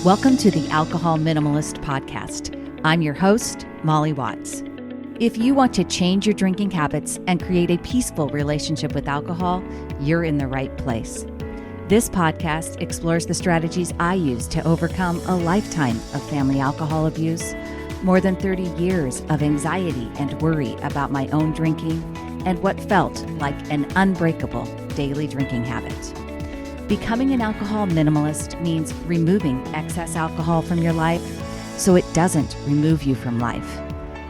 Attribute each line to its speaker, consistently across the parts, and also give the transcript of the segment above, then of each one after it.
Speaker 1: Welcome to the Alcohol Minimalist Podcast. I'm your host, Molly Watts. If you want to change your drinking habits and create a peaceful relationship with alcohol, you're in the right place. This podcast explores the strategies I use to overcome a lifetime of family alcohol abuse, more than 30 years of anxiety and worry about my own drinking, and what felt like an unbreakable daily drinking habit. Becoming an alcohol minimalist means removing excess alcohol from your life so it doesn't remove you from life.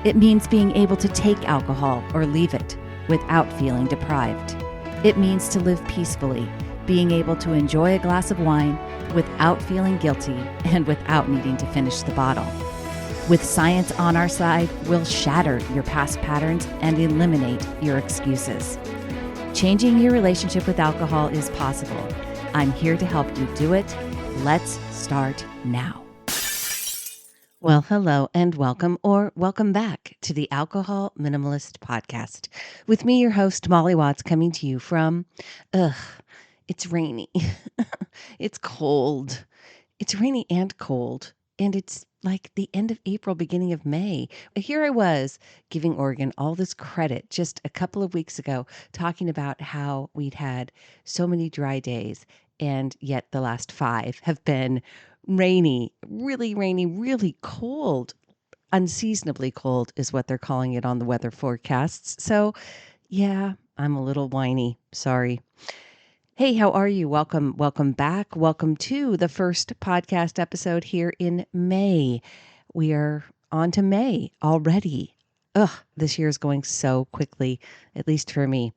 Speaker 1: It means being able to take alcohol or leave it without feeling deprived. It means to live peacefully, being able to enjoy a glass of wine without feeling guilty and without needing to finish the bottle. With science on our side, we'll shatter your past patterns and eliminate your excuses. Changing your relationship with alcohol is possible. I'm here to help you do it. Let's start now. Well, hello and welcome back to the Alcohol Minimalist Podcast. With me, your host, Molly Watts, coming to you from, it's rainy. It's cold. It's rainy and cold. And it's like the end of April, beginning of May. Here I was giving Oregon all this credit just a couple of weeks ago, talking about how we'd had so many dry days. And yet the last 5 have been rainy, really cold. Unseasonably cold is what they're calling it on the weather forecasts. So yeah, I'm a little whiny. Sorry. Hey, how are you? Welcome back. Welcome to the first podcast episode here in May. We are on to May already. This year is going so quickly, at least for me.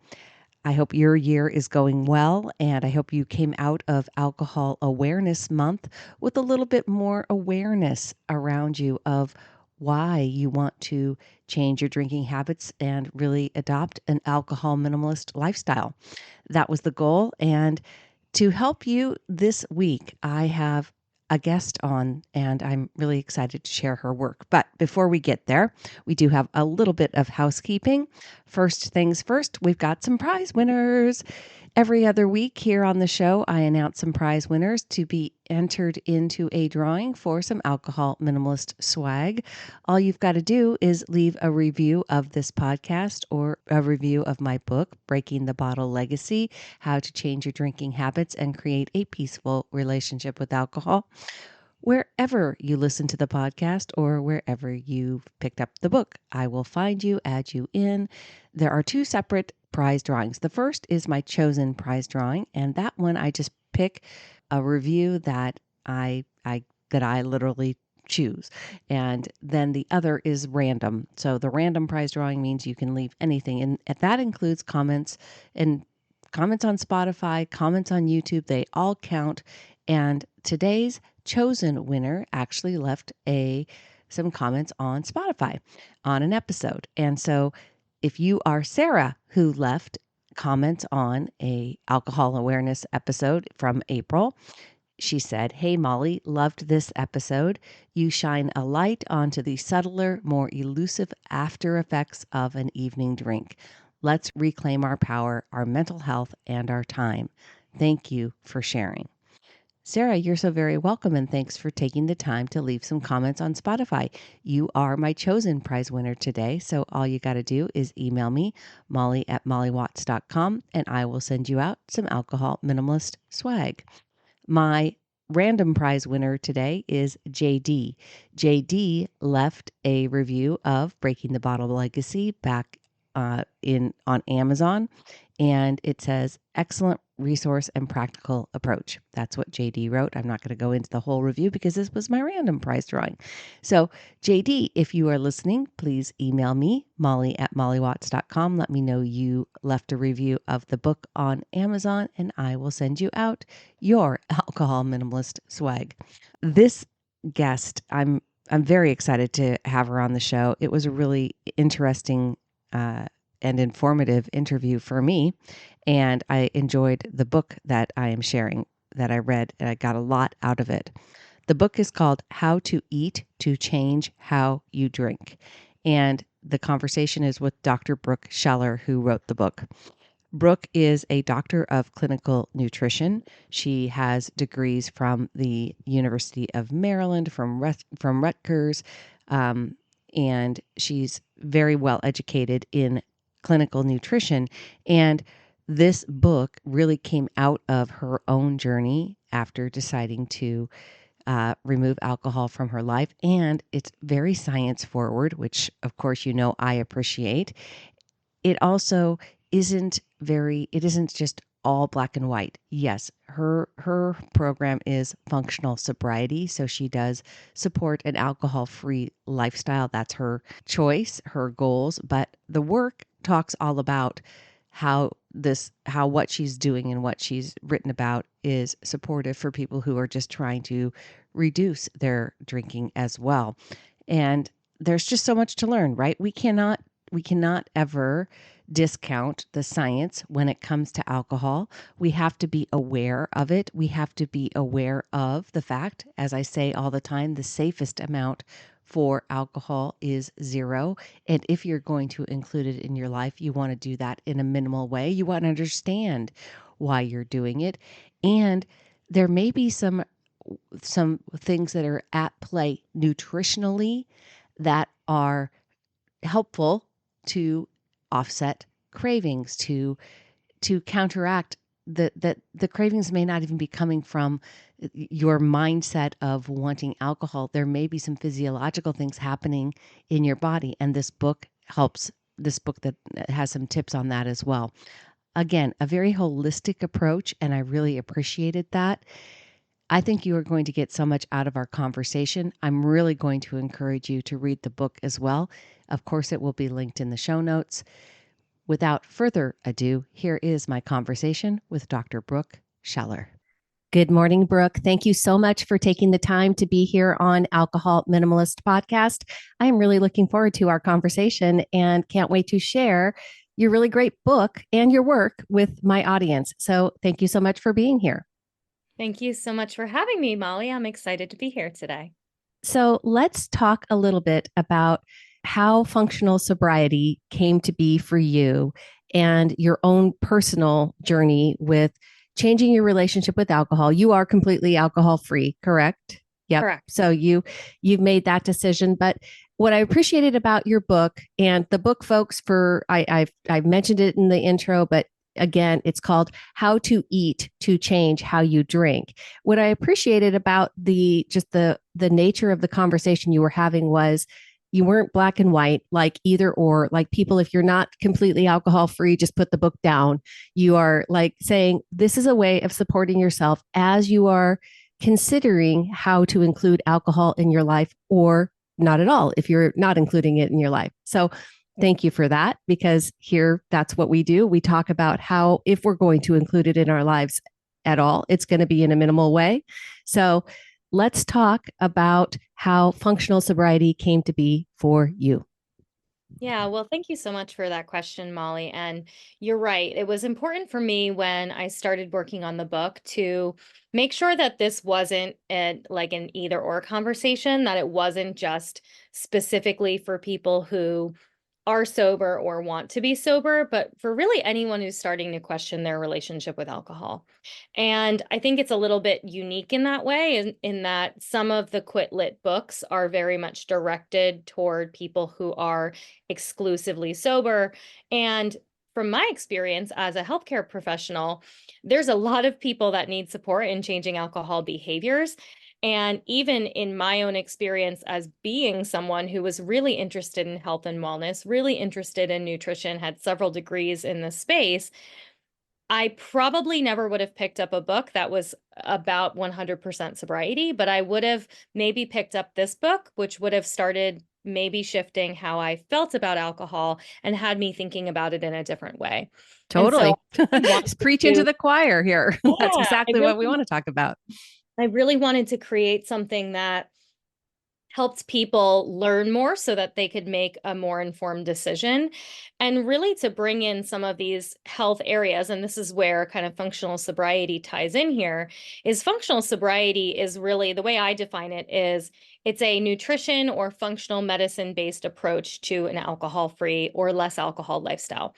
Speaker 1: I hope your year is going well, and I hope you came out of Alcohol Awareness Month with a little bit more awareness around you of why you want to change your drinking habits and really adopt an alcohol minimalist lifestyle. That was the goal, and to help you this week, I have a guest on, and I'm really excited to share her work. But before we get there, we do have a little bit of housekeeping. First things first, we've got some prize winners. Every other week here on the show, I announce some prize winners to be entered into a drawing for some alcohol minimalist swag. All you've got to do is leave a review of this podcast or a review of my book, Breaking the Bottle Legacy: How to Change Your Drinking Habits and Create a Peaceful Relationship with Alcohol, wherever you listen to the podcast or wherever you've picked up the book. I will find you, add you in. There are 2 separate prize drawings. The first is my chosen prize drawing, and that one I just pick a review that I literally choose. And then the other is random. So the random prize drawing means you can leave anything, and that includes comments on Spotify, comments on YouTube. They all count. And today's chosen winner actually left some comments on Spotify on an episode. And so if you are Sarah, who left comments on a alcohol awareness episode from April, she said, "Hey Molly, loved this episode. You shine a light onto the subtler, more elusive after effects of an evening drink. Let's reclaim our power, our mental health, and our time. Thank you for sharing." Sarah, you're so very welcome, and thanks for taking the time to leave some comments on Spotify. You are my chosen prize winner today, so all you got to do is email me, molly@mollywatts.com, and I will send you out some alcohol minimalist swag. My random prize winner today is JD. JD left a review of Breaking the Bottle Legacy back on Amazon, and it says, "Excellent resource and practical approach." That's what JD wrote. I'm not going to go into the whole review because this was my random prize drawing. So JD, if you are listening, please email me, molly@mollywatts.com. Let me know you left a review of the book on Amazon, and I will send you out your alcohol minimalist swag. This guest, I'm very excited to have her on the show. It was a really interesting and informative interview for me, and I enjoyed the book that I am sharing, that I read, and I got a lot out of it. The book is called How to Eat to Change How You Drink, and the conversation is with Dr. Brooke Scheller, who wrote the book. Brooke is a doctor of clinical nutrition. She has degrees from the University of Maryland, from Rutgers, and she's very well educated in clinical nutrition. And this book really came out of her own journey after deciding to remove alcohol from her life. And it's very science forward, which, of course, I appreciate. It also it isn't just all black and white. Yes, her program is functional sobriety, so she does support an alcohol-free lifestyle. That's her choice, her goals, but the work talks all about how what she's doing and what she's written about is supportive for people who are just trying to reduce their drinking as well. And there's just so much to learn, right? We cannot ever discount the science when it comes to alcohol. We have to be aware of it. We have to be aware of the fact, as I say all the time, the safest amount for alcohol is 0. And if you're going to include it in your life, you want to do that in a minimal way. You want to understand why you're doing it. And there may be some things that are at play nutritionally that are helpful to offset cravings, to counteract the cravings may not even be coming from your mindset of wanting alcohol. There may be some physiological things happening in your body, and this book helps. This book that has some tips on that as well. Again, a very holistic approach, and I really appreciated that. I think you are going to get so much out of our conversation. I'm really going to encourage you to read the book as well. Of course, it will be linked in the show notes. Without further ado, here is my conversation with Dr. Brooke Scheller. Good morning, Brooke. Thank you so much for taking the time to be here on Alcohol Minimalist Podcast. I am really looking forward to our conversation and can't wait to share your really great book and your work with my audience. So thank you so much for being here.
Speaker 2: Thank you so much for having me, Molly. I'm excited to be here today.
Speaker 1: So let's talk a little bit about how functional sobriety came to be for you and your own personal journey with changing your relationship with alcohol. You are completely alcohol free, correct? Yep.
Speaker 2: Correct.
Speaker 1: So you've made that decision. But what I appreciated about your book, and the book, folks, I've mentioned it in the intro, but again, it's called How to Eat to Change How You Drink. What I appreciated about the nature of the conversation you were having was you weren't black and white, like either or, like people, if you're not completely alcohol free, just put the book down. You are like saying this is a way of supporting yourself as you are considering how to include alcohol in your life, or not at all if you're not including it in your life. So thank you for that, because here, that's what we do. We talk about how, if we're going to include it in our lives at all, it's going to be in a minimal way. So let's talk about how functional sobriety came to be for you.
Speaker 2: Yeah, well, thank you so much for that question, Molly. And you're right. It was important for me when I started working on the book to make sure that this wasn't like an either or conversation, that it wasn't just specifically for people who are sober or want to be sober, but for really anyone who's starting to question their relationship with alcohol. And I think it's a little bit unique in that way, in that some of the Quit Lit books are very much directed toward people who are exclusively sober. And from my experience as a healthcare professional, there's a lot of people that need support in changing alcohol behaviors. And even in my own experience as being someone who was really interested in health and wellness, really interested in nutrition, had several degrees in the space, I probably never would have picked up a book that was about 100% sobriety, but I would have maybe picked up this book, which would have started maybe shifting how I felt about alcohol and had me thinking about it in a different way.
Speaker 1: Totally.
Speaker 2: And so
Speaker 1: Preaching to the choir here.
Speaker 2: yeah,
Speaker 1: That's exactly what we want to talk about.
Speaker 2: I really wanted to create something that helped people learn more so that they could make a more informed decision, and really to bring in some of these health areas. And this is where kind of functional sobriety ties in here. Is functional sobriety is really, the way I define it, is it's a nutrition or functional medicine based approach to an alcohol-free or less alcohol lifestyle.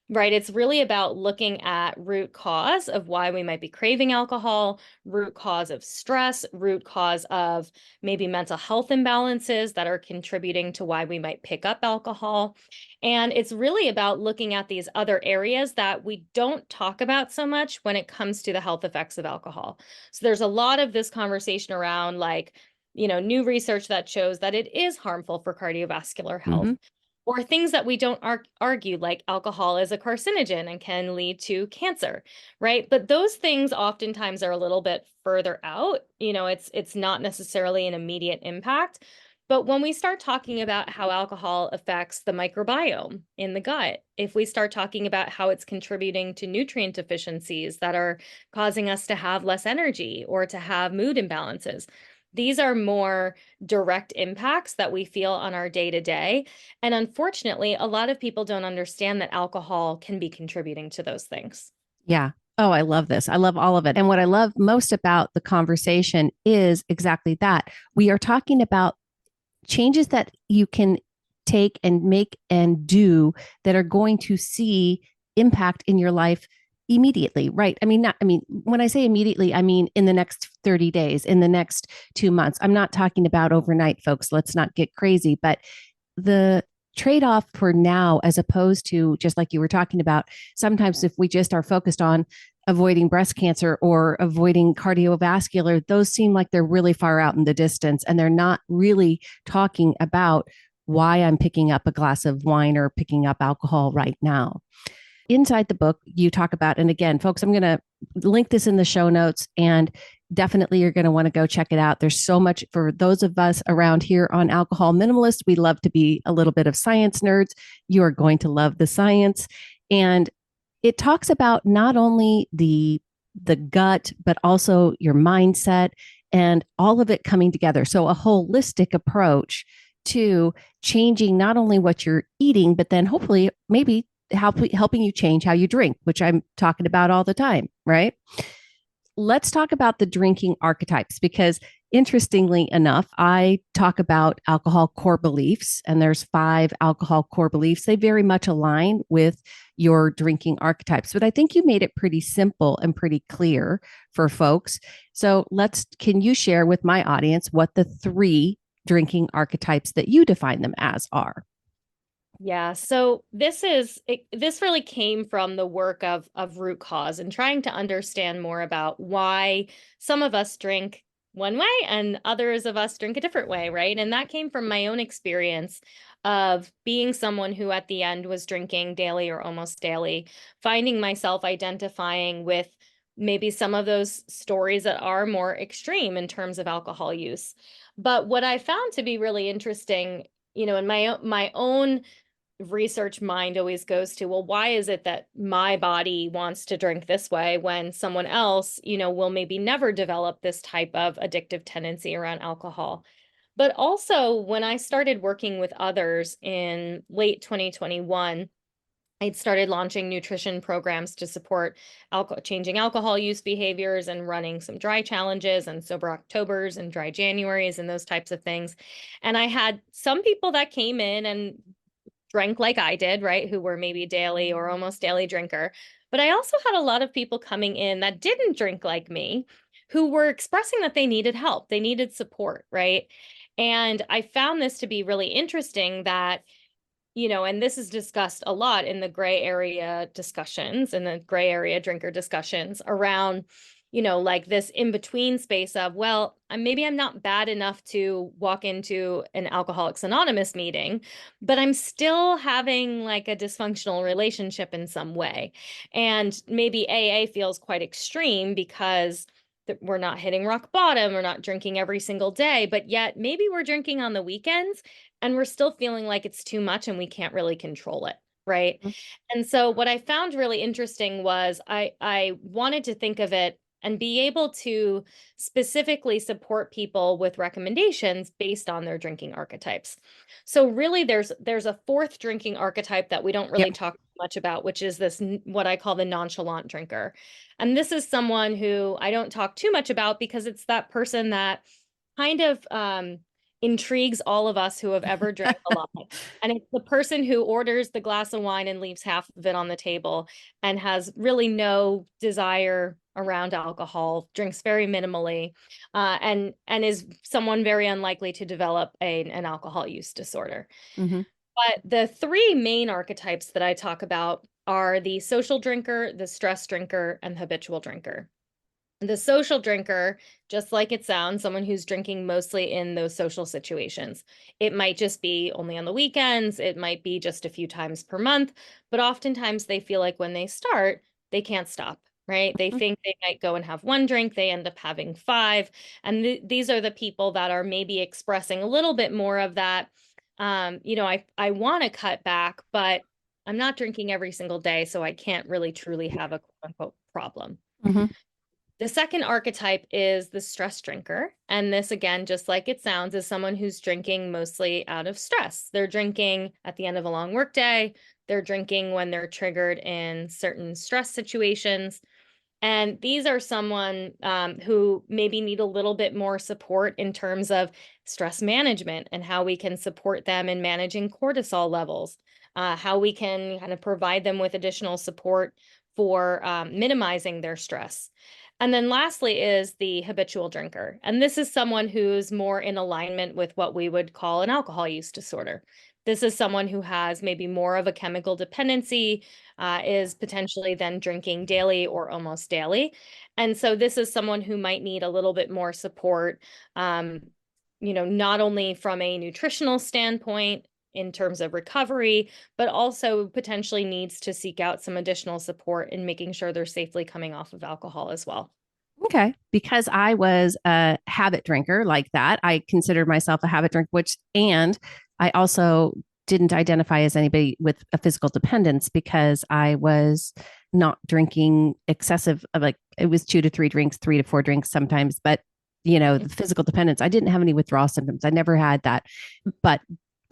Speaker 2: Right. It's really about looking at root cause of why we might be craving alcohol, root cause of stress, root cause of maybe mental health imbalances that are contributing to why we might pick up alcohol. And it's really about looking at these other areas that we don't talk about so much when it comes to the health effects of alcohol. So there's a lot of this conversation around new research that shows that it is harmful for cardiovascular health,
Speaker 1: Hmm.
Speaker 2: or things that we don't argue, like alcohol is a carcinogen and can lead to cancer, right? But those things oftentimes are a little bit further out. It's not necessarily an immediate impact. But when we start talking about how alcohol affects the microbiome in the gut, if we start talking about how it's contributing to nutrient deficiencies that are causing us to have less energy or to have mood imbalances, these are more direct impacts that we feel on our day to day. And unfortunately, a lot of people don't understand that alcohol can be contributing to those things.
Speaker 1: Yeah. Oh, I love this. I love all of it. And what I love most about the conversation is exactly that. We are talking about changes that you can take and make and do that are going to see impact in your life immediately, right? I mean, not, I mean, when I say immediately, I mean in the next 30 days, in the next 2 months. I'm not talking about overnight, folks. Let's not get crazy, but the trade off for now, as opposed to just like you were talking about, sometimes if we just are focused on avoiding breast cancer or avoiding cardiovascular, those seem like they're really far out in the distance and they're not really talking about why I'm picking up a glass of wine or picking up alcohol right now. Inside the book, you talk about, and again, folks, I'm going to link this in the show notes, and definitely you're going to want to go check it out. There's so much for those of us around here on Alcohol Minimalist. We love to be a little bit of science nerds. You are going to love the science. And it talks about not only the gut, but also your mindset and all of it coming together. So a holistic approach to changing not only what you're eating, but then hopefully maybe helping you change how you drink, which I'm talking about all the time, right? Let's talk about the drinking archetypes because interestingly enough, I talk about alcohol core beliefs, and there's 5 alcohol core beliefs. They very much align with your drinking archetypes, but I think you made it pretty simple and pretty clear for folks. So can you share with my audience what the 3 drinking archetypes that you define them as are?
Speaker 2: Yeah, so this really came from the work of root cause and trying to understand more about why some of us drink one way and others of us drink a different way, right? And that came from my own experience of being someone who at the end was drinking daily or almost daily, finding myself identifying with maybe some of those stories that are more extreme in terms of alcohol use. But what I found to be really interesting, in my own research mind always goes to, well, why is it that my body wants to drink this way when someone else, will maybe never develop this type of addictive tendency around alcohol? But also, when I started working with others in late 2021, I'd started launching nutrition programs to support changing alcohol use behaviors and running some dry challenges and sober Octobers and dry Januaries and those types of things. And I had some people that came in and drank like I did, right? Who were maybe daily or almost daily drinker. But I also had a lot of people coming in that didn't drink like me, who were expressing that they needed help, they needed support, right? And I found this to be really interesting that, and this is discussed a lot in the gray area discussions and the gray area drinker discussions around, like this in between space of, well, maybe I'm not bad enough to walk into an Alcoholics Anonymous meeting, but I'm still having like a dysfunctional relationship in some way. And maybe AA feels quite extreme because we're not hitting rock bottom, we're not drinking every single day, but yet maybe we're drinking on the weekends and we're still feeling like it's too much and we can't really control it, right? And so what I found really interesting was I wanted to think of it and be able to specifically support people with recommendations based on their drinking archetypes. So really there's a fourth drinking archetype that we don't
Speaker 1: Yep.
Speaker 2: really talk much about, which is this what I call the nonchalant drinker. And this is someone who I don't talk too much about because it's that person that kind of intrigues all of us who have ever drank a lot. And it's the person who orders the glass of wine and leaves half of it on the table and has really no desire around alcohol, drinks very minimally, and is someone very unlikely to develop an alcohol use disorder.
Speaker 1: Mm-hmm.
Speaker 2: But the three main archetypes that I talk about are the social drinker, the stress drinker, and the habitual drinker. The social drinker, just like it sounds, someone who's drinking mostly in those social situations. It might just be only on the weekends, it might be just a few times per month, but oftentimes they feel like when they start, they can't stop, right? They think they might go and have one drink, they end up having five. And these are the people that are maybe expressing a little bit more of that, I want to cut back, but I'm not drinking every single day, so I can't really truly have a quote unquote problem.
Speaker 1: Mm-hmm.
Speaker 2: The second archetype is the stress drinker. And this, again, just like it sounds, is someone who's drinking mostly out of stress. They're drinking at the end of a long workday. They're drinking when they're triggered in certain stress situations. And these are someone who maybe need a little bit more support in terms of stress management and how we can support them in managing cortisol levels, how we can kind of provide them with additional support for minimizing their stress. And then lastly is the habitual drinker. And this is someone who's more in alignment with what we would call an alcohol use disorder. This is someone who has maybe more of a chemical dependency, is potentially then drinking daily or almost daily. And so this is someone who might need a little bit more support, not only from a nutritional standpoint in terms of recovery, but also potentially needs to seek out some additional support in making sure they're safely coming off of alcohol as well.
Speaker 1: Okay. Because I was a habit drinker like that, I considered myself a habit drinker, and I also didn't identify as anybody with a physical dependence because I was not drinking excessive, like it was 2 to 3 drinks, 3 to 4 drinks sometimes. But, the physical dependence, I didn't have any withdrawal symptoms. I never had that, but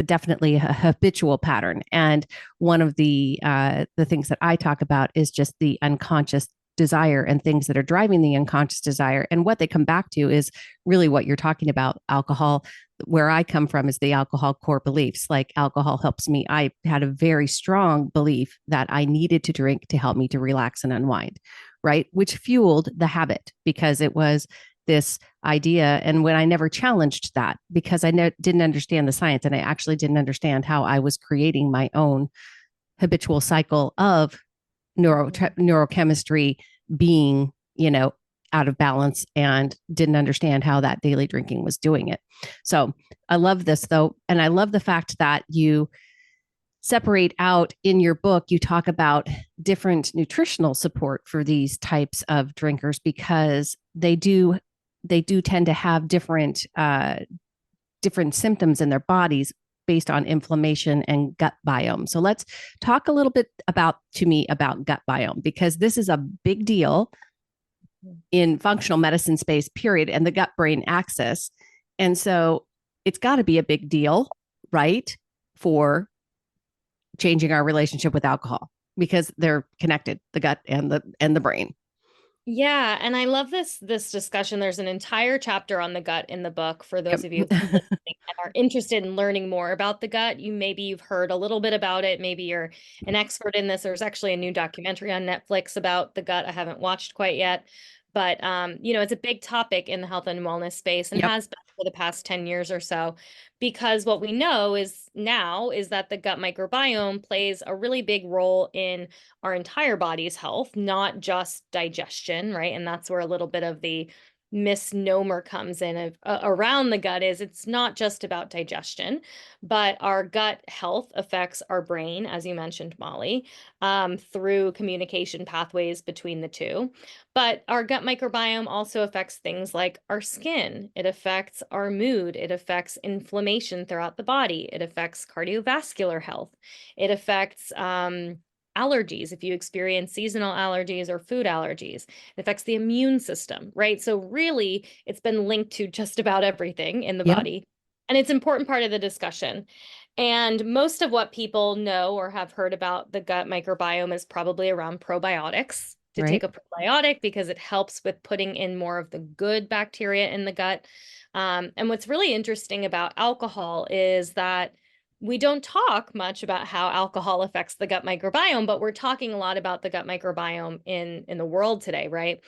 Speaker 1: definitely a habitual pattern. And one of the things that I talk about is just the unconscious desire and things that are driving the unconscious desire. And what they come back to is really what you're talking about. Alcohol, where I come from, is the alcohol core beliefs. Like alcohol helps me. I had a very strong belief that I needed to drink to help me to relax and unwind, right? Which fueled the habit because it was this idea. And when I never challenged that because I didn't understand the science, and I actually didn't understand how I was creating my own habitual cycle of neurochemistry being, out of balance, and didn't understand how that daily drinking was doing it. So I love this though. And I love the fact that you separate out in your book, you talk about different nutritional support for these types of drinkers because they do tend to have different symptoms in their bodies based on inflammation and gut biome. So let's talk a little bit about gut biome, because this is a big deal in functional medicine space, period, and the gut brain axis. And so it's got to be a big deal, right, for changing our relationship with alcohol, because they're connected, the gut and the brain.
Speaker 2: Yeah, and I love this discussion. There's an entire chapter on the gut in the book for those of you listening and are interested in learning more about the gut. You've heard a little bit about it. Maybe you're an expert in this. There's actually a new documentary on Netflix about the gut I haven't watched quite yet. But it's a big topic in the health and wellness space, and
Speaker 1: Yep.
Speaker 2: has been for the past 10 years or so, because what we know is that the gut microbiome plays a really big role in our entire body's health, not just digestion, right? And that's where a little bit of the misnomer comes in around the gut. Is it's not just about digestion, but our gut health affects our brain, as you mentioned, Molly, through communication pathways between the two. But our gut microbiome also affects things like our skin. It affects our mood. It affects inflammation throughout the body. It affects cardiovascular health. It affects allergies, if you experience seasonal allergies or food allergies. It affects the immune system, right? So really, it's been linked to just about everything in the
Speaker 1: Yep.
Speaker 2: body. And it's an important part of the discussion. And most of what people know or have heard about the gut microbiome is probably around probiotics, to take a probiotic because it helps with putting in more of the good bacteria in the gut. And what's really interesting about alcohol is that we don't talk much about how alcohol affects the gut microbiome, but we're talking a lot about the gut microbiome in the world today, right?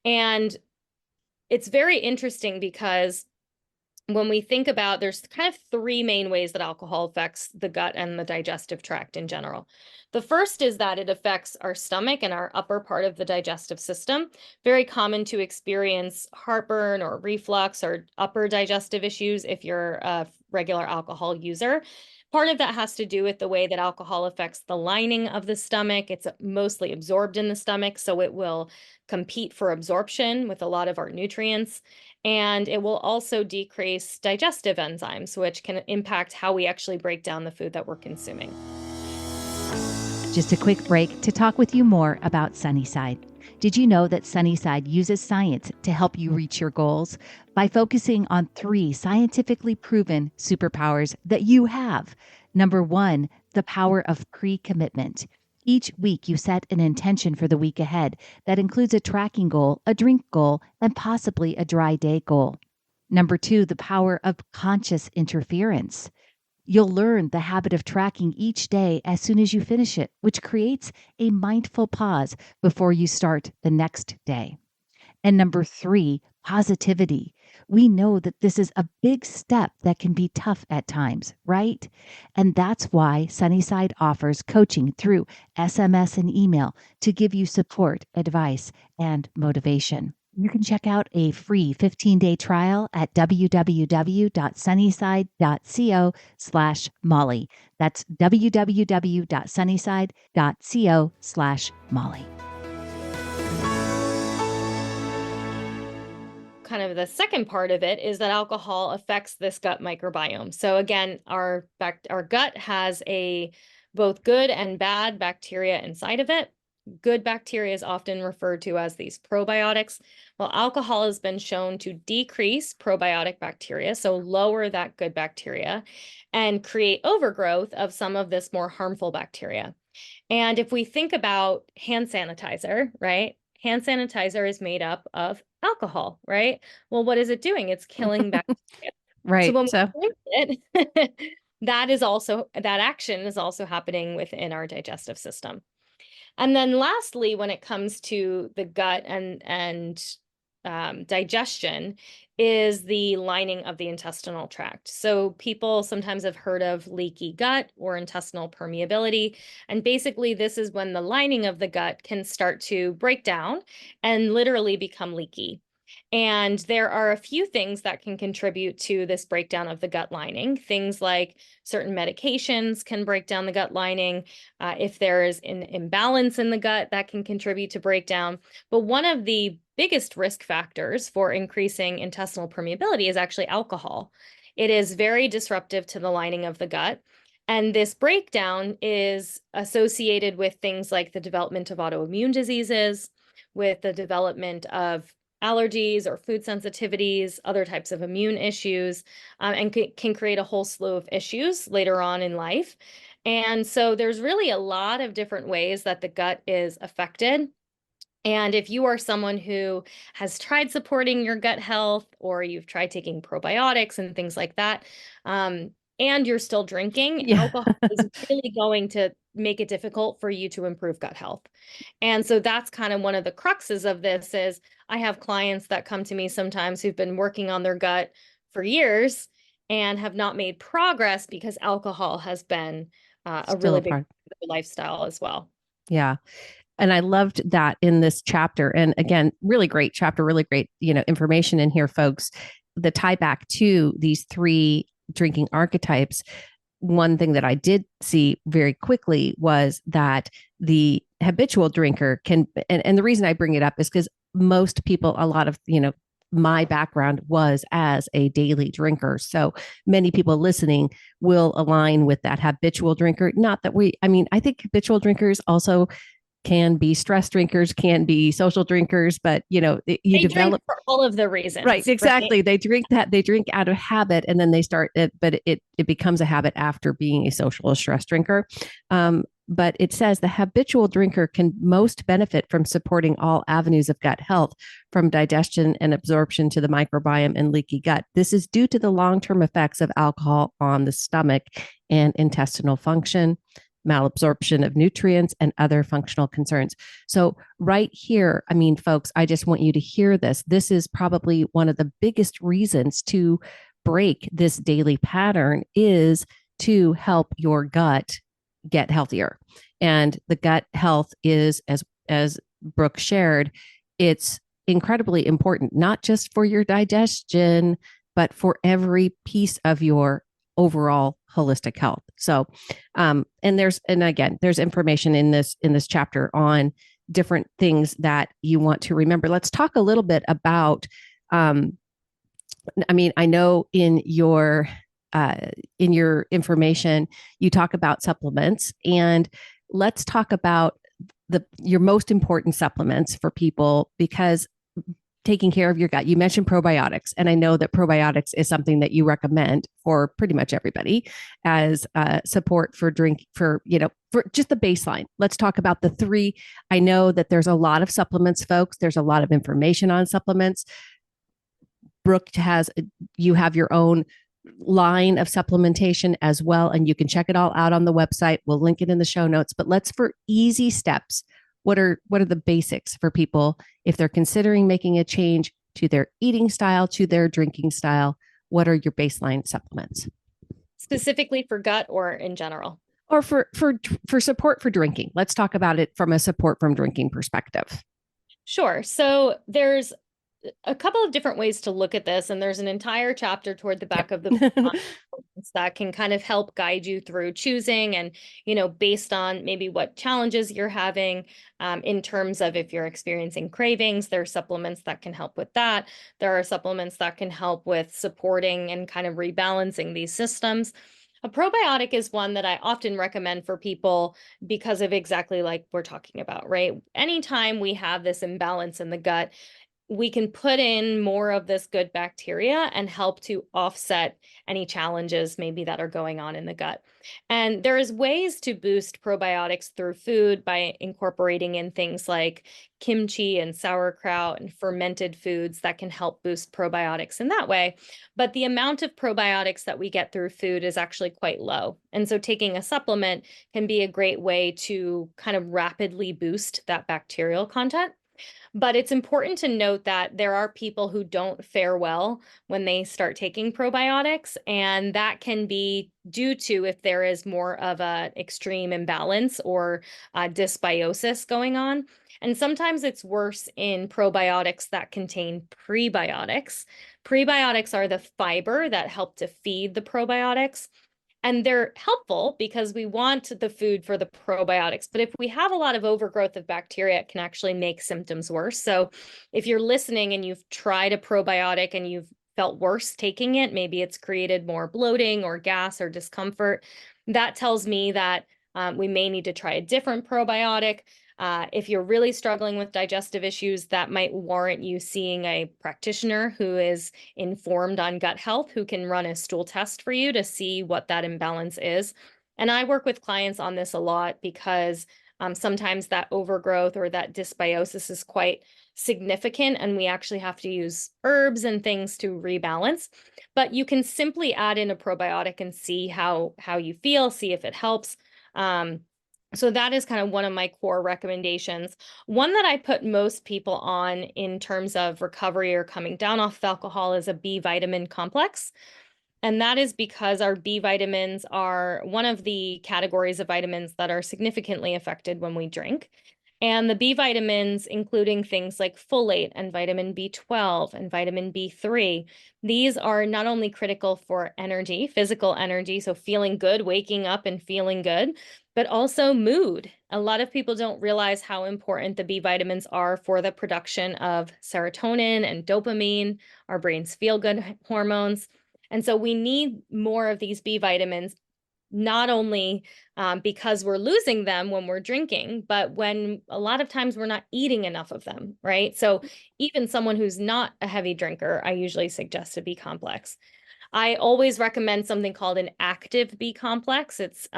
Speaker 2: And it's very interesting because when we think about, there's kind of three main ways that alcohol affects the gut and the digestive tract in general. The first is that it affects our stomach and our upper part of the digestive system. Very common to experience heartburn or reflux or upper digestive issues if you're a regular alcohol user. Part of that has to do with the way that alcohol affects the lining of the stomach. It's mostly absorbed in the stomach, so it will compete for absorption with a lot of our nutrients. And it will also decrease digestive enzymes, which can impact how we actually break down the food that we're consuming.
Speaker 1: Just a quick break to talk with you more about Sunnyside. Did you know that Sunnyside uses science to help you reach your goals by focusing on 3 scientifically proven superpowers that you have? Number 1, the power of pre-commitment. Each week, you set an intention for the week ahead that includes a tracking goal, a drink goal, and possibly a dry day goal. Number 2, the power of conscious interference. You'll learn the habit of tracking each day as soon as you finish it, which creates a mindful pause before you start the next day. And number 3, positivity. We know that this is a big step that can be tough at times, right? And that's why Sunnyside offers coaching through SMS and email to give you support, advice, and motivation. You can check out a free 15-day trial at www.sunnyside.co/Molly. That's www.sunnyside.co/Molly.
Speaker 2: Kind of the second part of it is that alcohol affects this gut microbiome. So again, our gut has both good and bad bacteria inside of it. Good bacteria is often referred to as these probiotics. Well, alcohol has been shown to decrease probiotic bacteria, so lower that good bacteria, and create overgrowth of some of this more harmful bacteria. And if we think about hand sanitizer, right? Hand sanitizer is made up of alcohol, right? Well, what is it doing? It's killing bacteria.
Speaker 1: Right.
Speaker 2: So when we drink it, that action is also happening within our digestive system. And then lastly, when it comes to the gut and digestion, is the lining of the intestinal tract. So people sometimes have heard of leaky gut or intestinal permeability. And basically, this is when the lining of the gut can start to break down and literally become leaky. And there are a few things that can contribute to this breakdown of the gut lining. Things like certain medications can break down the gut lining. If there is an imbalance in the gut, that can contribute to breakdown. But one of the biggest risk factors for increasing intestinal permeability is actually alcohol. It is very disruptive to the lining of the gut. And this breakdown is associated with things like the development of autoimmune diseases, with the development of allergies or food sensitivities, other types of immune issues, and can create a whole slew of issues later on in life. And so there's really a lot of different ways that the gut is affected. And if you are someone who has tried supporting your gut health, or you've tried taking probiotics and things like that, and you're still drinking, alcohol is really going to make it difficult for you to improve gut health. And so that's kind of one of the cruxes of this is I have clients that come to me sometimes who've been working on their gut for years and have not made progress because alcohol has been a really big part of their lifestyle as well.
Speaker 3: Yeah. And I loved that in this chapter. And again, really great chapter, really great, information in here, folks. The tie back to these 3 drinking archetypes. One thing that I did see very quickly was that the habitual drinker can, and the reason I bring it up is because most people, a lot of, my background was as a daily drinker. So many people listening will align with that habitual drinker. Not that I think habitual drinkers also can be stress drinkers, can be social drinkers, but you develop
Speaker 2: drink for all of the reasons.
Speaker 3: Right, exactly. Right? They drink out of habit, and then they start it, but it becomes a habit after being a social or stress drinker. but it says the habitual drinker can most benefit from supporting all avenues of gut health, from digestion and absorption to the microbiome and leaky gut. This is due to the long-term effects of alcohol on the stomach and intestinal function, malabsorption of nutrients, and other functional concerns. So right here, I mean, folks, I just want you to hear this. This is probably one of the biggest reasons to break this daily pattern, is to help your gut get healthier. And the gut health is, as Brooke shared, it's incredibly important, not just for your digestion, but for every piece of your overall holistic health. So, and again, there's information in this chapter on different things that you want to remember. Let's talk a little bit about, I mean, I know in your information, you talk about supplements, and let's talk about your most important supplements for people, because taking care of your gut, you mentioned probiotics, and I know that probiotics is something that you recommend for pretty much everybody as support for for just the baseline. Let's talk about the three. I know that there's a lot of supplements, folks. There's a lot of information on supplements. Brooke you have your own line of supplementation as well, and you can check it all out on the website. We'll link it in the show notes. But let's, for easy steps, what are the basics for people if they're considering making a change to their eating style, to their drinking style? What are your baseline supplements?
Speaker 2: Specifically for gut or in general?
Speaker 3: Or for support for drinking. Let's talk about it from a support from drinking perspective.
Speaker 2: Sure. So there's a couple of different ways to look at this, and there's an entire chapter toward the back of the book that can kind of help guide you through choosing, and based on maybe what challenges you're having, in terms of if you're experiencing cravings, there are supplements that can help with that. There are supplements that can help with supporting and kind of rebalancing these systems. A probiotic is one that I often recommend for people because of exactly like we're talking about, right? Anytime we have this imbalance in the gut, we can put in more of this good bacteria and help to offset any challenges maybe that are going on in the gut. And there is ways to boost probiotics through food by incorporating in things like kimchi and sauerkraut and fermented foods that can help boost probiotics in that way. But the amount of probiotics that we get through food is actually quite low. And so taking a supplement can be a great way to kind of rapidly boost that bacterial content. But it's important to note that there are people who don't fare well when they start taking probiotics, and that can be due to if there is more of an extreme imbalance or dysbiosis going on. And sometimes it's worse in probiotics that contain prebiotics. Prebiotics are the fiber that help to feed the probiotics. And they're helpful because we want the food for the probiotics. But if we have a lot of overgrowth of bacteria, it can actually make symptoms worse. So if you're listening and you've tried a probiotic and you've felt worse taking it, maybe it's created more bloating or gas or discomfort, that tells me that we may need to try a different probiotic. If you're really struggling with digestive issues, that might warrant you seeing a practitioner who is informed on gut health, who can run a stool test for you to see what that imbalance is. And I work with clients on this a lot because sometimes that overgrowth or that dysbiosis is quite significant, and we actually have to use herbs and things to rebalance. But you can simply add in a probiotic and see how you feel, see if it helps. So that is kind of one of my core recommendations. One that I put most people on in terms of recovery or coming down off of alcohol is a B vitamin complex. And that is because our B vitamins are one of the categories of vitamins that are significantly affected when we drink. And the B vitamins, including things like folate and vitamin B12 and vitamin B3, these are not only critical for energy, physical energy, so feeling good, waking up and feeling good, but also mood. A lot of people don't realize how important the B vitamins are for the production of serotonin and dopamine, our brain's feel-good hormones. And so we need more of these B vitamins, not only because we're losing them when we're drinking, but when a lot of times we're not eating enough of them, right? So even someone who's not a heavy drinker, I usually suggest a B complex. I always recommend something called an active B complex. It's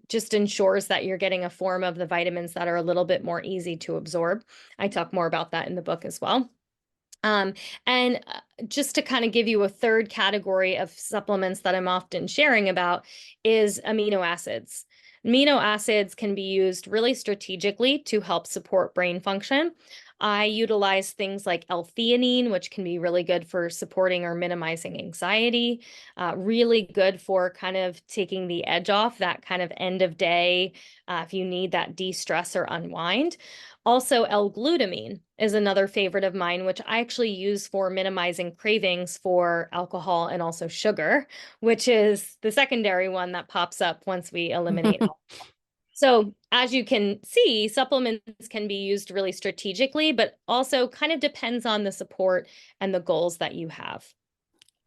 Speaker 2: just ensures that you're getting a form of the vitamins that are a little bit more easy to absorb. I talk more about that in the book as well. And just to kind of give you a third category of supplements that I'm often sharing about is amino acids. Amino acids can be used really strategically to help support brain function. I utilize things like L-theanine, which can be really good for supporting or minimizing anxiety, really good for kind of taking the edge off that kind of end of day, if you need that de-stress or unwind. Also, L-glutamine is another favorite of mine, which I actually use for minimizing cravings for alcohol and also sugar, which is the secondary one that pops up once we eliminate alcohol. So as you can see, supplements can be used really strategically, but also kind of depends on the support and the goals that you have.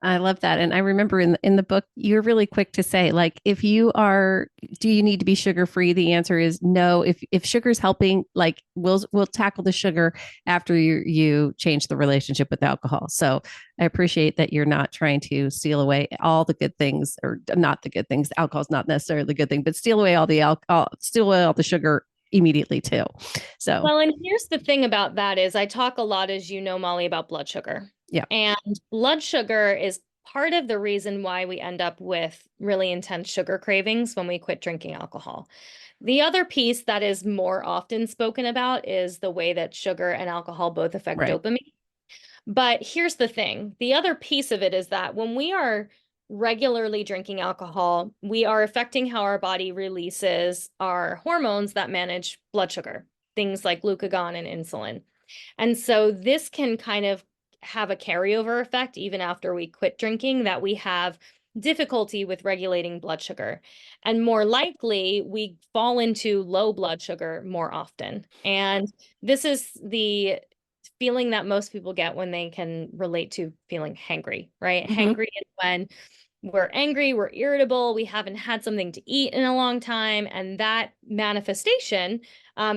Speaker 3: I love that. And I remember in the book, you're really quick to say, like, if you are, do you need to be sugar free? The answer is no. If sugar's helping, like we'll tackle the sugar after you change the relationship with alcohol. So I appreciate that you're not trying to steal away all the good things, or not the good things. Alcohol's not necessarily the good thing, but steal away all the alcohol, steal away all the sugar immediately too. So
Speaker 2: well, and here's the thing about that is I talk a lot, as you know, Molly, about blood sugar.
Speaker 3: yeah.
Speaker 2: And blood sugar is part of the reason why we end up with really intense sugar cravings when we quit drinking alcohol. The other piece that is more often spoken about is the way that sugar and alcohol both affect
Speaker 3: Right.
Speaker 2: dopamine. But here's the thing. The other piece of it is that when we are regularly drinking alcohol, we are affecting how our body releases our hormones that manage blood sugar, things like glucagon and insulin. And so this can kind of have a carryover effect even after we quit drinking, that we have difficulty with regulating blood sugar. And more likely, we fall into low blood sugar more often. And this is the feeling that most people get when they can relate to feeling hangry, right?
Speaker 3: Mm-hmm.
Speaker 2: Hangry is when we're angry, we're irritable, we haven't had something to eat in a long time. And that manifestation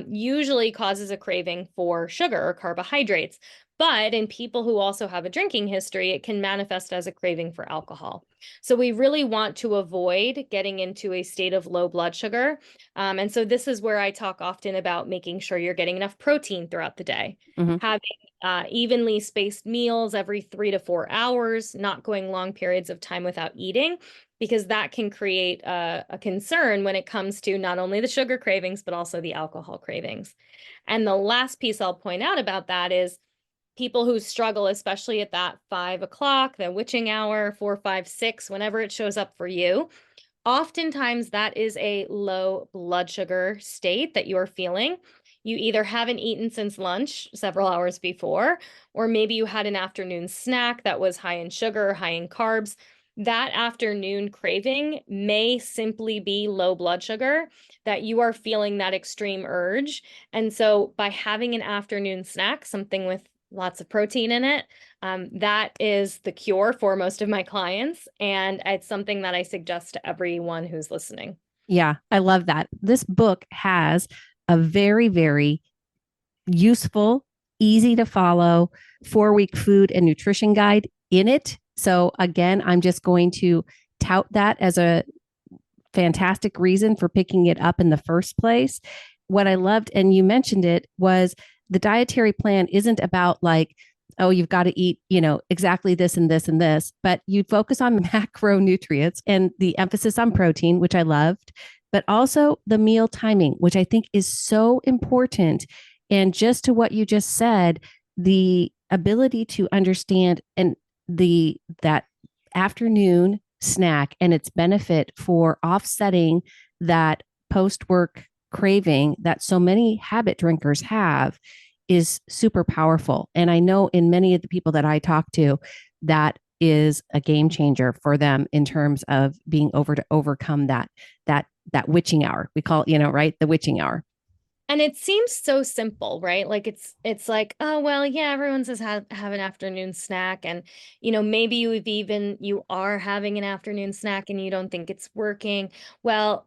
Speaker 2: usually causes a craving for sugar or carbohydrates. But in people who also have a drinking history, it can manifest as a craving for alcohol. So we really want to avoid getting into a state of low blood sugar. And so this is where I talk often about making sure you're getting enough protein throughout the day,
Speaker 3: Mm-hmm.
Speaker 2: having evenly spaced meals every 3 to 4 hours, not going long periods of time without eating, because that can create a concern when it comes to not only the sugar cravings, but also the alcohol cravings. And the last piece I'll point out about that is people who struggle, especially at that 5 o'clock, the witching hour, 4, 5, 6, whenever it shows up for you. Oftentimes that is a low blood sugar state that you're feeling. You either haven't eaten since lunch several hours before, or maybe you had an afternoon snack that was high in sugar, high in carbs. That afternoon craving may simply be low blood sugar, that you are feeling that extreme urge. And so by having an afternoon snack, something with lots of protein in it, that is the cure for most of my clients. And it's something that I suggest to everyone who's listening.
Speaker 3: Yeah, I love that. This book has a very, very useful, easy to follow 4-week food and nutrition guide in it. So, again, I'm just going to tout that as a fantastic reason for picking it up in the first place. What I loved, and you mentioned it, was the dietary plan isn't about like, oh, you've got to eat, exactly this and this and this, but you focus on macronutrients and the emphasis on protein, which I loved, but also the meal timing, which I think is so important. And just to what you just said, the ability to understand and that afternoon snack and its benefit for offsetting that post-work craving that so many habit drinkers have is super powerful. And I know in many of the people that I talk to, that is a game changer for them in terms of being able to overcome that witching hour. We call it, right? The witching hour.
Speaker 2: And it seems so simple, right? Like it's like, oh, well, yeah, everyone says have an afternoon snack. And, maybe you are having an afternoon snack and you don't think it's working. Well,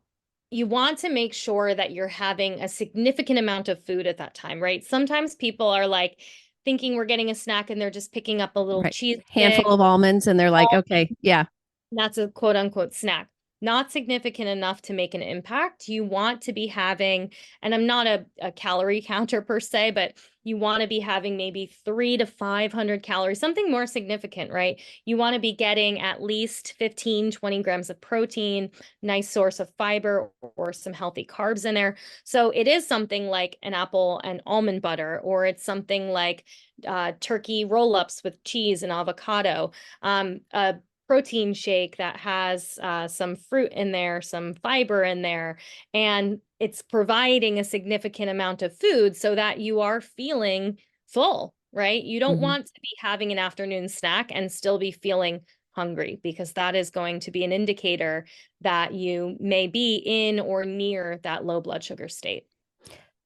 Speaker 2: you want to make sure that you're having a significant amount of food at that time, right? Sometimes people are like thinking we're getting a snack and they're just picking up a little cheese
Speaker 3: handful of almonds and they're like, okay, yeah.
Speaker 2: That's a quote unquote snack. not significant enough to make an impact. You want to be having, and I'm not a calorie counter per se, but you want to be having maybe 300 to 500 calories, something more significant, right? You want to be getting at least 15, 20 grams of protein, nice source of fiber or some healthy carbs in there. So it is something like an apple and almond butter, or it's something like turkey roll-ups with cheese and avocado, a protein shake that has some fruit in there, some fiber in there, and it's providing a significant amount of food so that you are feeling full, right? You don't want to be having an afternoon snack and still be feeling hungry, because that is going to be an indicator that you may be in or near that low blood sugar state.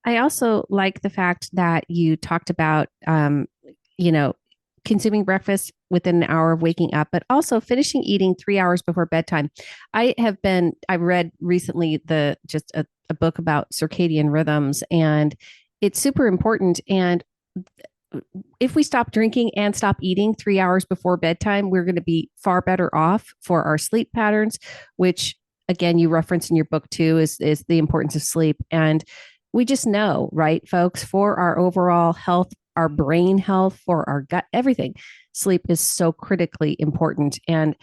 Speaker 3: I also like the fact that you talked about, you know, consuming breakfast within an hour of waking up, but also finishing eating 3 hours before bedtime. I read recently just a book about circadian rhythms, and it's super important. And if we stop drinking and stop eating 3 hours before bedtime, we're going to be far better off for our sleep patterns, which again, you reference in your book too, is the importance of sleep. And we just know, right, folks, for our overall health, our brain health, for our gut, everything, sleep is so critically important. And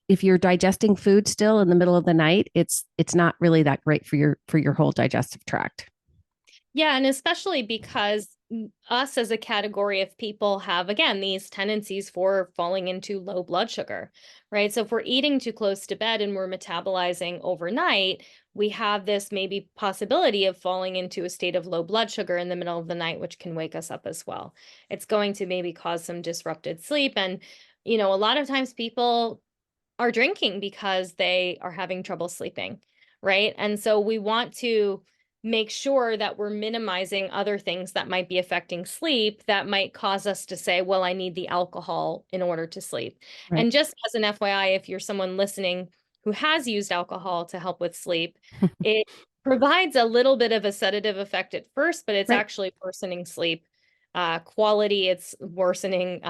Speaker 3: if you're digesting food still in the middle of the night, it's not really that great for your whole digestive tract.
Speaker 2: Yeah, and especially because us as a category of people have, again, these tendencies for falling into low blood sugar, right? So if we're eating too close to bed and we're metabolizing overnight, we have this maybe possibility of falling into a state of low blood sugar in the middle of the night, which can wake us up as well. It's going to maybe cause some disrupted sleep. And, a lot of times people are drinking because they are having trouble sleeping, right? And so we want to make sure that we're minimizing other things that might be affecting sleep that might cause us to say, well, I need the alcohol in order to sleep.
Speaker 3: Right.
Speaker 2: And just as an FYI, if you're someone listening who has used alcohol to help with sleep, it provides a little bit of a sedative effect at first, but it's
Speaker 3: Right.
Speaker 2: actually worsening sleep quality. It's worsening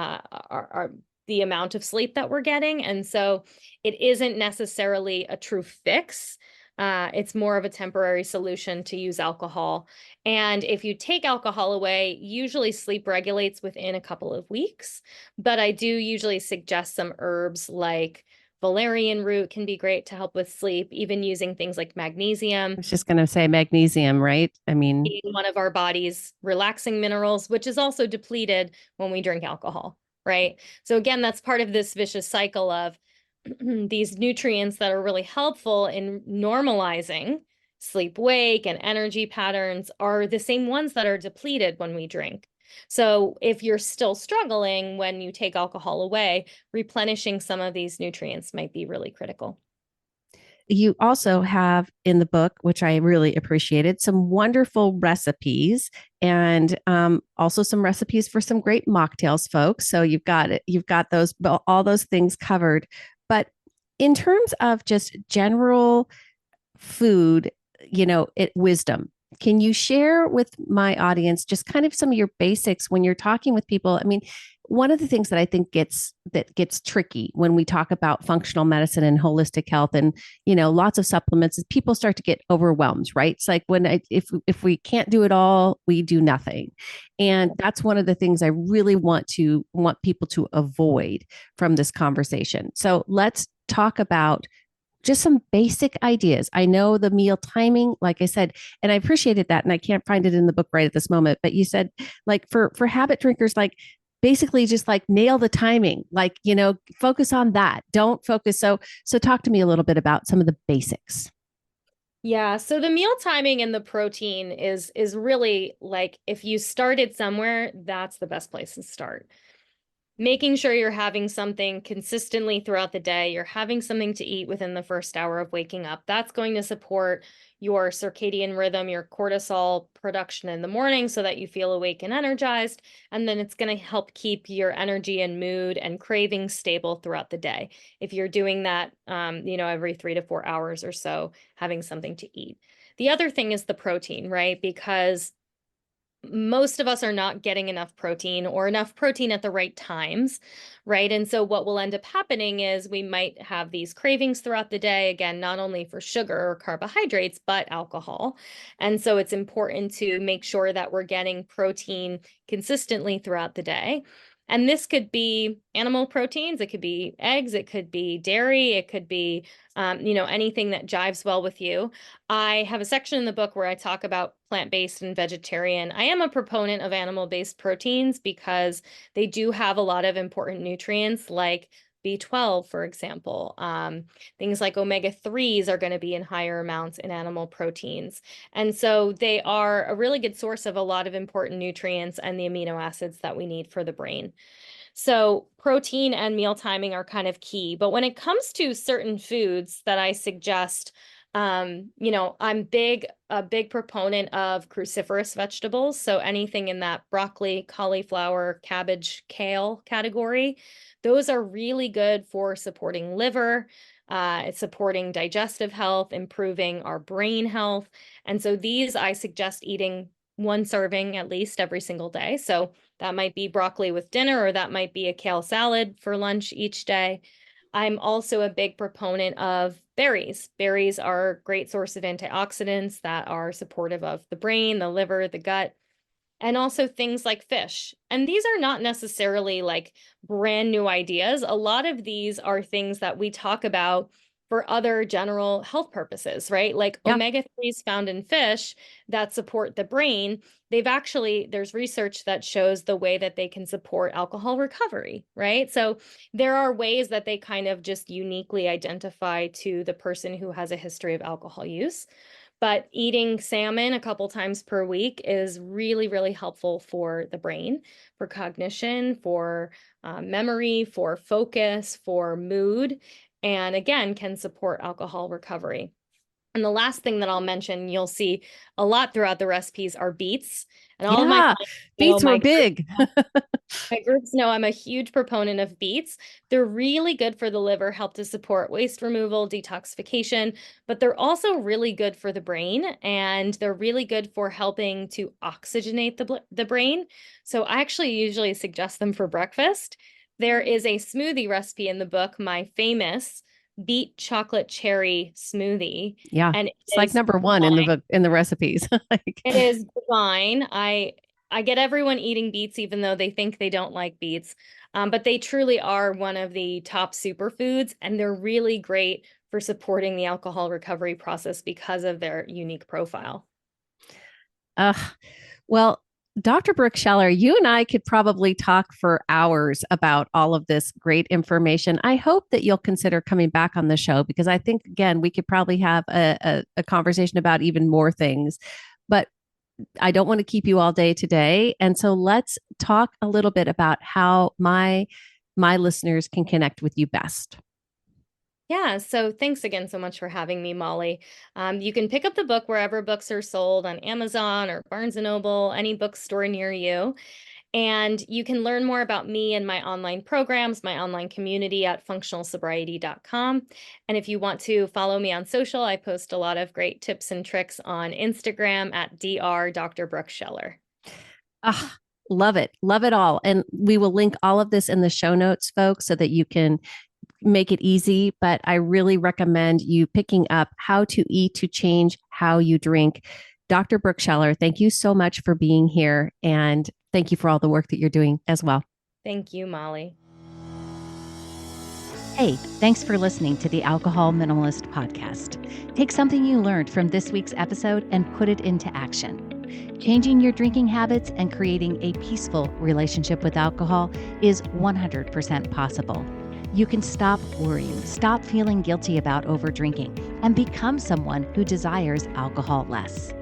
Speaker 2: the amount of sleep that we're getting. And so it isn't necessarily a true fix. It's more of a temporary solution to use alcohol. And if you take alcohol away, usually sleep regulates within a couple of weeks. But I do usually suggest some herbs like valerian root can be great to help with sleep, even using things like
Speaker 3: I
Speaker 2: magnesium,
Speaker 3: was just going to say magnesium, right? I mean,
Speaker 2: being one of our body's relaxing minerals, which is also depleted when we drink alcohol, right? So again, that's part of this vicious cycle of these nutrients that are really helpful in normalizing sleep wake and energy patterns are the same ones that are depleted when we drink. So if you're still struggling when you take alcohol away, replenishing some of these nutrients might be really critical.
Speaker 3: you also have in the book, which I really appreciated, some wonderful recipes and also some recipes for some great mocktails, folks. So you've got those, all those things covered. But in terms of just general food, wisdom, can you share with my audience just kind of some of your basics when you're talking with people? I mean, one of the things that I think gets tricky when we talk about functional medicine and holistic health and lots of supplements is people start to get overwhelmed, right? It's like if we can't do it all, we do nothing. And that's one of the things I really want people to avoid from this conversation. So let's talk about just some basic ideas. I know the meal timing, like I said, and I appreciated that. And I can't find it in the book right at this moment, but you said like for habit drinkers, like basically just like nail the timing, like, focus on that. Don't focus. So talk to me a little bit about some of the basics.
Speaker 2: Yeah, so the meal timing and the protein is really like if you started somewhere, that's the best place to start. Making sure you're having something consistently throughout the day, you're having something to eat within the first hour of waking up. That's going to support your circadian rhythm, your cortisol production in the morning so that you feel awake and energized. And then it's going to help keep your energy and mood and cravings stable throughout the day. If you're doing that, every 3 to 4 hours or so, having something to eat. The other thing is the protein, right? Because most of us are not getting enough protein or enough protein at the right times, right? And so what will end up happening is we might have these cravings throughout the day, again, not only for sugar or carbohydrates, but alcohol. And so it's important to make sure that we're getting protein consistently throughout the day. And this could be animal proteins, it could be eggs, it could be dairy, it could be, anything that jives well with you. I have a section in the book where I talk about plant-based and vegetarian. I am a proponent of animal-based proteins because they do have a lot of important nutrients like B12, for example. Things like omega-3s are going to be in higher amounts in animal proteins. And so they are a really good source of a lot of important nutrients and the amino acids that we need for the brain. So protein and meal timing are kind of key. But when it comes to certain foods that I suggest, I'm a big proponent of cruciferous vegetables. So anything in that broccoli, cauliflower, cabbage, kale category, those are really good for supporting liver, supporting digestive health, improving our brain health. And so these I suggest eating one serving at least every single day. So that might be broccoli with dinner, or that might be a kale salad for lunch each day. I'm also a big proponent of berries. Berries are a great source of antioxidants that are supportive of the brain, the liver, the gut, and also things like fish. And these are not necessarily like brand new ideas. A lot of these are things that we talk about for other general health purposes, right? Like
Speaker 3: Yeah.
Speaker 2: omega-3s found in fish that support the brain. There's research that shows the way that they can support alcohol recovery, right? So there are ways that they kind of just uniquely identify to the person who has a history of alcohol use. But eating salmon a couple times per week is really, really helpful for the brain, for cognition, for memory, for focus, for mood, and again, can support alcohol recovery. And the last thing that I'll mention, you'll see a lot throughout the recipes, are beets. And all of my
Speaker 3: Yeah.
Speaker 2: clients
Speaker 3: Beets were big.
Speaker 2: my groups know I'm a huge proponent of beets. They're really good for the liver, help to support waste removal, detoxification, but they're also really good for the brain, and they're really good for helping to oxygenate the brain. So I actually usually suggest them for breakfast. There is a smoothie recipe in the book, my famous beet chocolate cherry smoothie.
Speaker 3: Yeah.
Speaker 2: And
Speaker 3: It's like number one in the book, in the recipes. Like,
Speaker 2: it is divine. I get everyone eating beets, even though they think they don't like beets. But they truly are one of the top superfoods, and they're really great for supporting the alcohol recovery process because of their unique profile.
Speaker 3: well, Dr. Brooke Scheller, you and I could probably talk for hours about all of this great information. I hope that you'll consider coming back on the show, because I think, again, we could probably have a conversation about even more things. But I don't want to keep you all day today. And so let's talk a little bit about how my listeners can connect with you best.
Speaker 2: Yeah, so thanks again so much for having me, Molly. You can pick up the book wherever books are sold, on Amazon or Barnes & Noble, any bookstore near you. And you can learn more about me and my online programs, my online community at functionalsobriety.com. And if you want to follow me on social, I post a lot of great tips and tricks on Instagram at Dr. Brooke Scheller.
Speaker 3: Love it. Love it all. And we will link all of this in the show notes, folks, so that you can make it easy. But I really recommend you picking up How to Eat to Change How You Drink. Dr. Brooke Scheller, thank you so much for being here. And thank you for all the work that you're doing as well.
Speaker 2: Thank you, Molly.
Speaker 1: Hey, thanks for listening to the Alcohol Minimalist Podcast. Take something you learned from this week's episode and put it into action. Changing your drinking habits and creating a peaceful relationship with alcohol is 100% possible. You can stop worrying, stop feeling guilty about overdrinking, and become someone who desires alcohol less.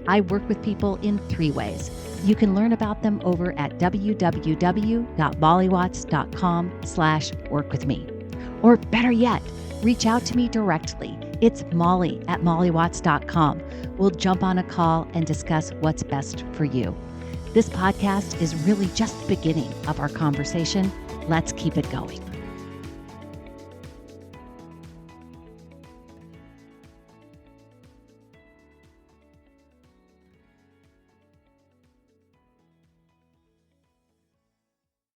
Speaker 1: I work with people in 3 ways. You can learn about them over at www.mollywatts.com/workwithme. Or better yet, reach out to me directly. It's molly@mollywatts.com. We'll jump on a call and discuss what's best for you. This podcast is really just the beginning of our conversation. Let's keep it going.